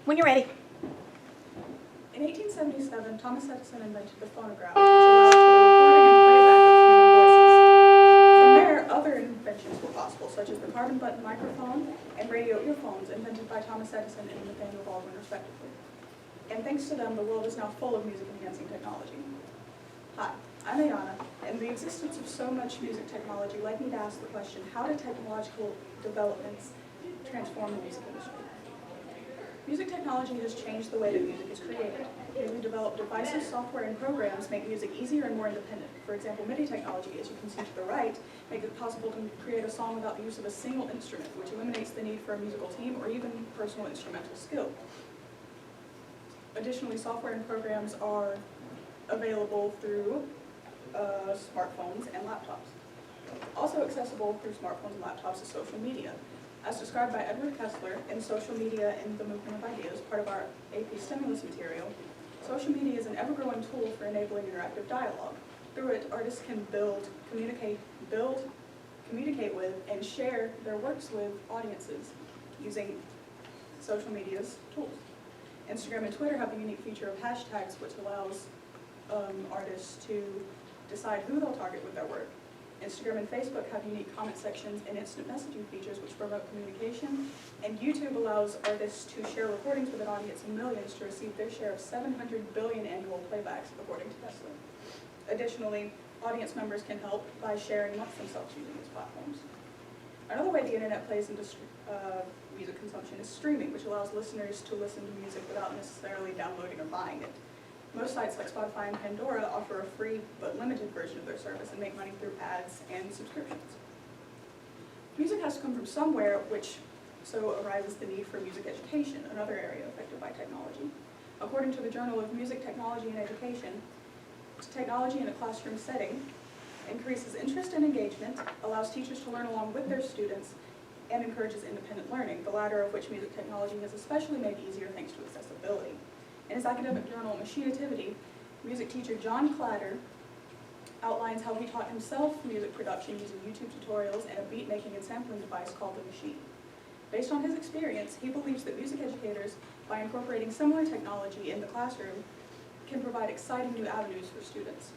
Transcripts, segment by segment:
When you're ready. In 1877, Thomas Edison invented the phonograph, which allowed for the recording and playback of human voices. From there, other inventions were possible, such as the carbon button microphone and radio earphones invented by Thomas Edison and Nathaniel Baldwin, respectively. And thanks to them, the world is now full of music-enhancing technology. Hi, I'm Ayana, and the existence of so much music technology led me to ask the question, how do technological developments transform the music industry? Music technology has changed the way that music is created. Newly developed devices, software, and programs make music easier and more independent. For example, MIDI technology, as you can see to the right, makes it possible to create a song without the use of a single instrument, which eliminates the need for a musical team or even personal instrumental skill. Additionally, software and programs are available through smartphones and laptops. Also accessible through smartphones and laptops is social media. As described by Edward Kessler in Social Media and the Movement of Ideas, part of our AP stimulus material, social media is an ever-growing tool for enabling interactive dialogue. Through it, artists can communicate with, and share their works with audiences using social media's tools. Instagram and Twitter have the unique feature of hashtags, which allows artists to decide who they'll target with their work. Instagram and Facebook have unique comment sections and instant messaging features which promote communication, and YouTube allows artists to share recordings with an audience of millions to receive their share of 700 billion annual playbacks, according to Tesla. Additionally, audience members can help by sharing amongst themselves using these platforms. Another way the internet plays into music consumption is streaming, which allows listeners to listen to music without necessarily downloading or buying it. Most sites like Spotify and Pandora offer a free but limited version of their service and make money through ads and subscriptions. Music has to come from somewhere, which so arises the need for music education, another area affected by technology. According to the Journal of Music, Technology, and Education, technology in a classroom setting increases interest and engagement, allows teachers to learn along with their students, and encourages independent learning, the latter of which music technology has especially made easier thanks to accessibility. In his academic journal, Machinativity, music teacher John Clatter outlines how he taught himself music production using YouTube tutorials and a beat-making and sampling device called the Machine. Based on his experience, he believes that music educators, by incorporating similar technology in the classroom, can provide exciting new avenues for students.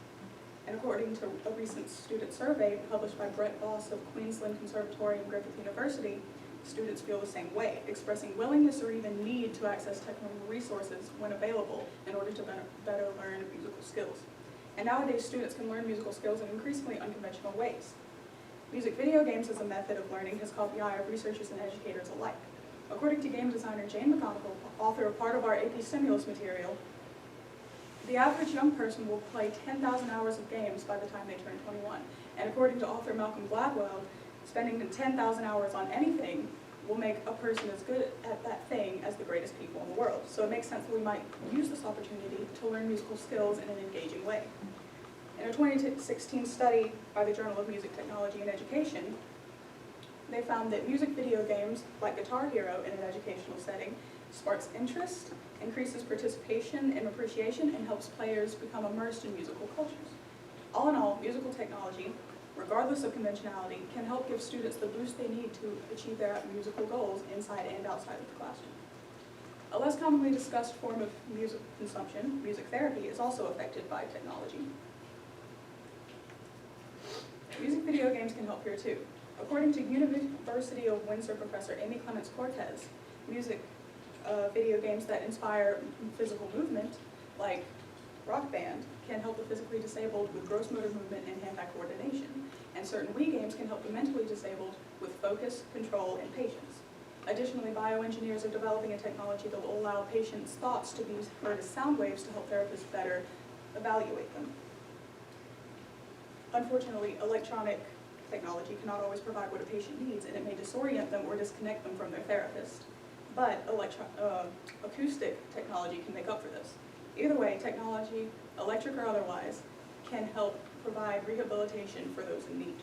And according to a recent student survey published by Brett Voss of Queensland Conservatory and Griffith University, students feel the same way, expressing willingness or even need to access technical resources when available in order to better learn musical skills. And nowadays, students can learn musical skills in increasingly unconventional ways. Music video games as a method of learning has caught the eye of researchers and educators alike. According to game designer Jane McGonigal, author of part of our AP stimulus material, the average young person will play 10,000 hours of games by the time they turn 21. And according to author Malcolm Gladwell, spending 10,000 hours on anything will make a person as good at that thing as the greatest people in the world. So it makes sense that we might use this opportunity to learn musical skills in an engaging way. In a 2016 study by the Journal of Music, Technology, and Education, they found that music video games, like Guitar Hero in an educational setting, sparks interest, increases participation and appreciation, and helps players become immersed in musical cultures. All in all, musical technology, regardless of conventionality, can help give students the boost they need to achieve their musical goals inside and outside of the classroom. A less commonly discussed form of music consumption, music therapy, is also affected by technology. Music video games can help here too. According to University of Windsor professor Amy Clements Cortez, music video games that inspire physical movement, like Rock Band, can help the physically disabled with gross motor movement and hand-eye coordination, and certain Wii games can help the mentally disabled with focus, control, and patience. Additionally, bioengineers are developing a technology that will allow patients' thoughts to be heard as sound waves to help therapists better evaluate them. Unfortunately, electronic technology cannot always provide what a patient needs, and it may disorient them or disconnect them from their therapist. But acoustic technology can make up for this. Either way, technology, electric or otherwise, can help provide rehabilitation for those in need.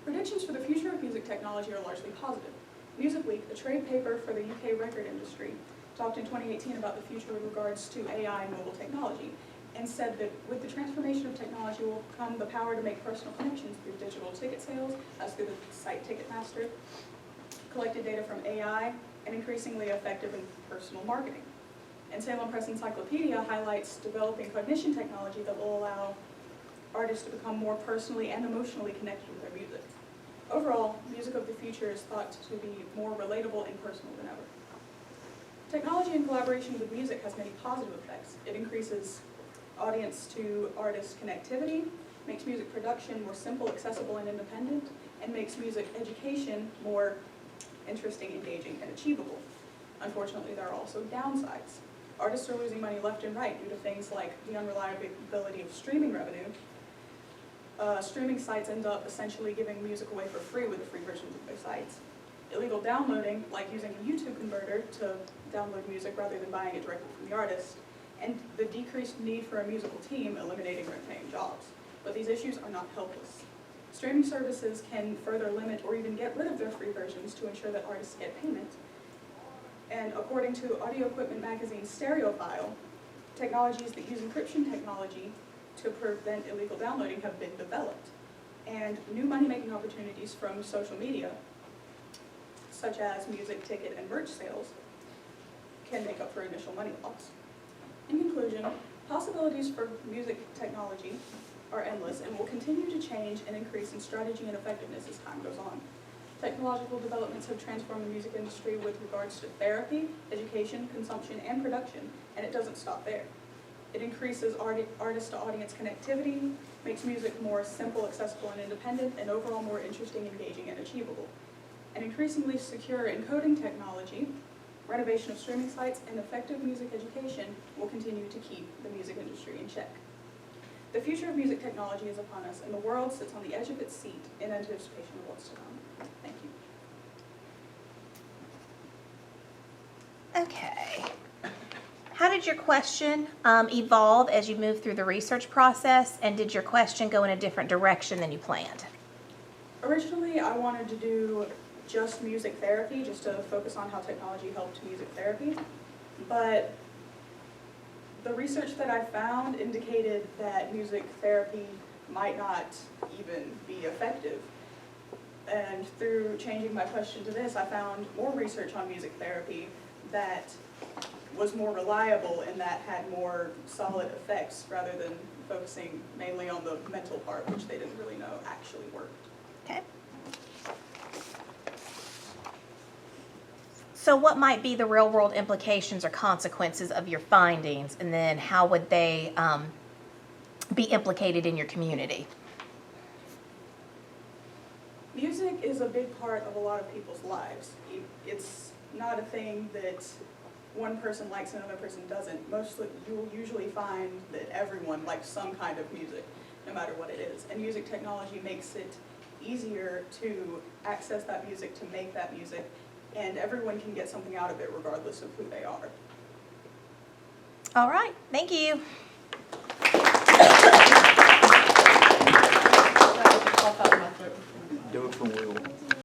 Predictions for the future of music technology are largely positive. Music Week, a trade paper for the UK record industry, talked in 2018 about the future with regards to AI and mobile technology, and said that with the transformation of technology will come the power to make personal connections through digital ticket sales, as through the site Ticketmaster, collected data from AI, and increasingly effective in personal marketing. And Salem Press Encyclopedia highlights developing cognition technology that will allow artists to become more personally and emotionally connected with their music. Overall, music of the future is thought to be more relatable and personal than ever. Technology in collaboration with music has many positive effects. It increases audience to artist connectivity, makes music production more simple, accessible, and independent, and makes music education more interesting, engaging, and achievable. Unfortunately, there are also downsides. Artists are losing money left and right due to things like the unreliability of streaming revenue. Streaming sites end up essentially giving music away for free with the free versions of their sites. Illegal downloading, like using a YouTube converter to download music rather than buying it directly from the artist, and the decreased need for a musical team, eliminating rent-paying jobs. But these issues are not helpless. Streaming services can further limit or even get rid of their free versions to ensure that artists get payment. And according to Audio Equipment Magazine's Stereophile, technologies that use encryption technology to prevent illegal downloading have been developed. And new money-making opportunities from social media, such as music, ticket, and merch sales, can make up for initial money loss. In conclusion, possibilities for music technology are endless and will continue to change and increase in strategy and effectiveness as time goes on. Technological developments have transformed the music industry with regards to therapy, education, consumption, and production, and it doesn't stop there. It increases artist-to-audience connectivity, makes music more simple, accessible, and independent, and overall more interesting, engaging, and achievable. An increasingly secure encoding technology, renovation of streaming sites, and effective music education will continue to keep the music industry in check. The future of music technology is upon us, and the world sits on the edge of its seat in anticipation of what's to come. Thank you. Okay. How did your question evolve as you moved through the research process, and did your question go in a different direction than you planned? Originally, I wanted to do just music therapy, just to focus on how technology helped music therapy, but the research that I found indicated that music therapy might not even be effective. And through changing my question to this, I found more research on music therapy that was more reliable and that had more solid effects rather than focusing mainly on the mental part, which they didn't really know actually worked. Okay. So what might be the real-world implications or consequences of your findings, and then how would they be implicated in your community? Music is a big part of a lot of people's lives. It's not a thing that one person likes and another person doesn't. Mostly, you will usually find that everyone likes some kind of music, no matter what it is. And music technology makes it easier to access that music, to make that music, and everyone can get something out of it regardless of who they are. All right, thank you. Do it for Will.